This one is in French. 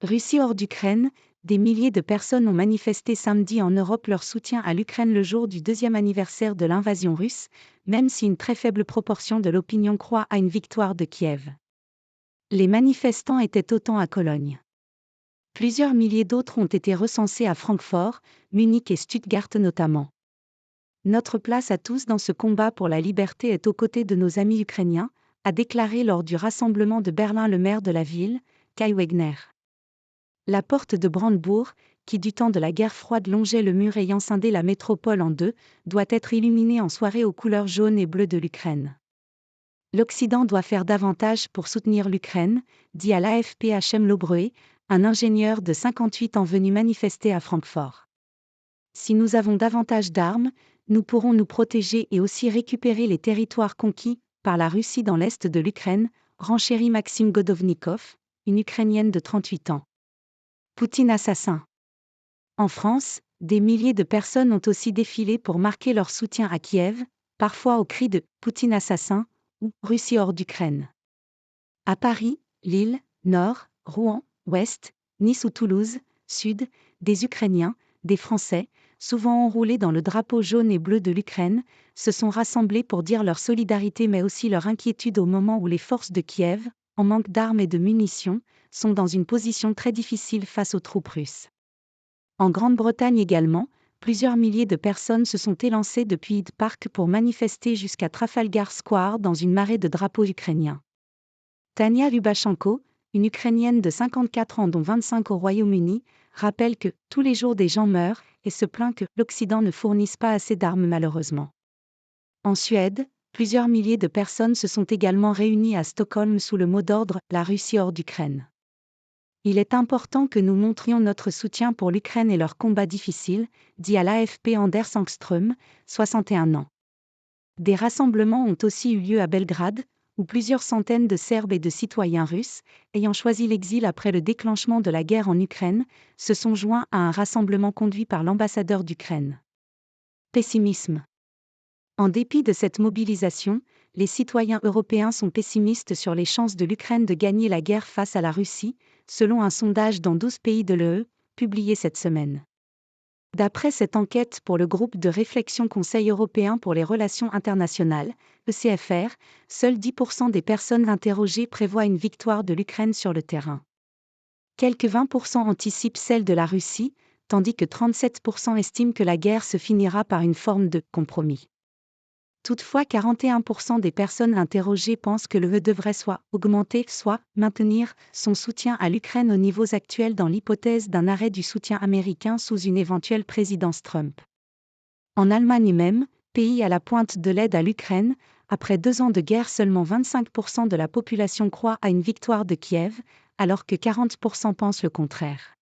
Russie hors d'Ukraine, des milliers de personnes ont manifesté samedi en Europe leur soutien à l'Ukraine le jour du 2e anniversaire de l'invasion russe, même si une très faible proportion de l'opinion croit à une victoire de Kiev. Les manifestants étaient autant à Cologne. Plusieurs milliers d'autres ont été recensés à Francfort, Munich et Stuttgart notamment. Notre place à tous dans ce combat pour la liberté est aux côtés de nos amis ukrainiens, a déclaré lors du rassemblement de Berlin le maire de la ville, Kai Wegner. La porte de Brandebourg, qui du temps de la guerre froide longeait le mur ayant scindé la métropole en deux, doit être illuminée en soirée aux couleurs jaunes et bleues de l'Ukraine. L'Occident doit faire davantage pour soutenir l'Ukraine, dit à l'AFP Hachem Lobreué, un ingénieur de 58 ans venu manifester à Francfort. Si nous avons davantage d'armes, nous pourrons nous protéger et aussi récupérer les territoires conquis par la Russie dans l'est de l'Ukraine, renchérit Maxime Godovnikov, une Ukrainienne de 38 ans. Poutine assassin. En France, des milliers de personnes ont aussi défilé pour marquer leur soutien à Kiev, parfois au cri de « Poutine assassin » ou « Russie hors d'Ukraine ». À Paris, Lille, Nord, Rouen, Ouest, Nice ou Toulouse, Sud, des Ukrainiens, des Français, souvent enroulés dans le drapeau jaune et bleu de l'Ukraine, se sont rassemblés pour dire leur solidarité mais aussi leur inquiétude au moment où les forces de Kiev, en manque d'armes et de munitions, sont dans une position très difficile face aux troupes russes. En Grande-Bretagne également, plusieurs milliers de personnes se sont élancées depuis Hyde Park pour manifester jusqu'à Trafalgar Square dans une marée de drapeaux ukrainiens. Tania Lubashenko, une Ukrainienne de 54 ans dont 25 au Royaume-Uni, rappelle que « tous les jours des gens meurent » et se plaint que « l'Occident ne fournisse pas assez d'armes malheureusement ». En Suède, plusieurs milliers de personnes se sont également réunies à Stockholm sous le mot d'ordre « La Russie hors d'Ukraine ». Il est important que nous montrions notre soutien pour l'Ukraine et leur combat difficile, dit à l'AFP Anders Engström, 61 ans. Des rassemblements ont aussi eu lieu à Belgrade, où plusieurs centaines de Serbes et de citoyens russes, ayant choisi l'exil après le déclenchement de la guerre en Ukraine, se sont joints à un rassemblement conduit par l'ambassadeur d'Ukraine. Pessimisme. En dépit de cette mobilisation, les citoyens européens sont pessimistes sur les chances de l'Ukraine de gagner la guerre face à la Russie, selon un sondage dans 12 pays de l'UE, publié cette semaine. D'après cette enquête pour le groupe de réflexion Conseil européen pour les relations internationales, ECFR, seuls 10% des personnes interrogées prévoient une victoire de l'Ukraine sur le terrain. Quelques 20% anticipent celle de la Russie, tandis que 37% estiment que la guerre se finira par une forme de compromis. Toutefois, 41% des personnes interrogées pensent que l'UE devrait soit augmenter, soit maintenir son soutien à l'Ukraine aux niveaux actuels dans l'hypothèse d'un arrêt du soutien américain sous une éventuelle présidence Trump. En Allemagne même, pays à la pointe de l'aide à l'Ukraine, après 2 ans de guerre, seulement 25% de la population croit à une victoire de Kiev, alors que 40% pensent le contraire.